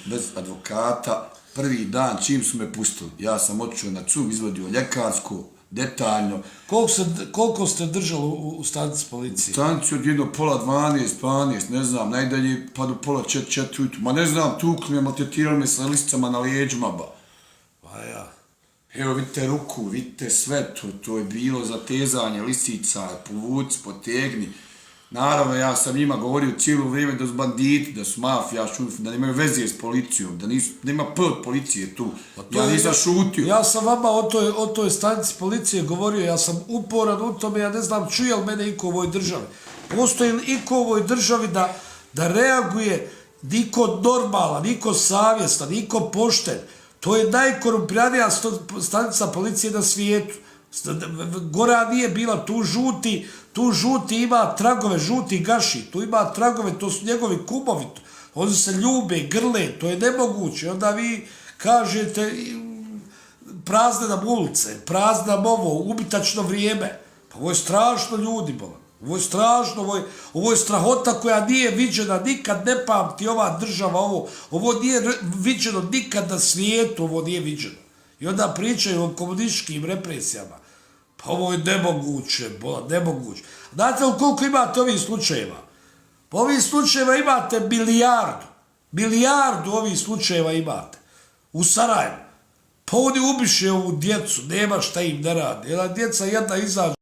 bez advokata. Prvi dan, čim su me pustili, ja sam otišao na CUG, izvodio ljekarsko, detaljno. Koliko ste držali u stanici policije? Stanici od jedno pola 12, ne znam, najdalje pa do pola 4 ujutru. Ma ne znam, tukli me, maltretirali me sa lisicama na leđima, ba. Pa ja. Evo, vidite ruku, vidite sve, to je bilo zatezanje lisica, povuci, potegni. Naravno, ja sam njima govorio cijelo vrijeme da su banditi, da su mafija, da nemaju veze s policijom, da nema P od policije tu. Ja nisam šutio. Ja sam vama o toj stanici policije govorio, ja sam uporan u tome, ja ne znam čuje li mene iko u ovoj državi. Postoji li iko u ovoj državi da reaguje niko normalan, niko savjestan, niko pošten. To je najkorumpiranija stanica policije na svijetu. Gora nije bila, tu žuti ima tragove, žuti gaši, tu ima tragove, to su njegovi kumovi, oni se ljube, grle, to je nemoguće. Onda vi kažete prazne nam ulice, prazne nam ovo, ubitačno vrijeme. Pa ovo je strašno, ljudi, bola. Ovo je strašno, ovo je strahota koja nije viđena, nikad ne pamti ova država, ovo nije viđeno nikad na svijetu, ovo nije viđeno. I onda pričaju o komunističkim represijama. Pa ovo je nemoguće, bola, nemoguće. Znate li koliko imate ovih slučajeva? Po ovih slučajeva imate milijardu ovih slučajeva imate. U Sarajevu. Pa oni ubiše ovu djecu, nema šta im ne radi. Jedna djeca izađe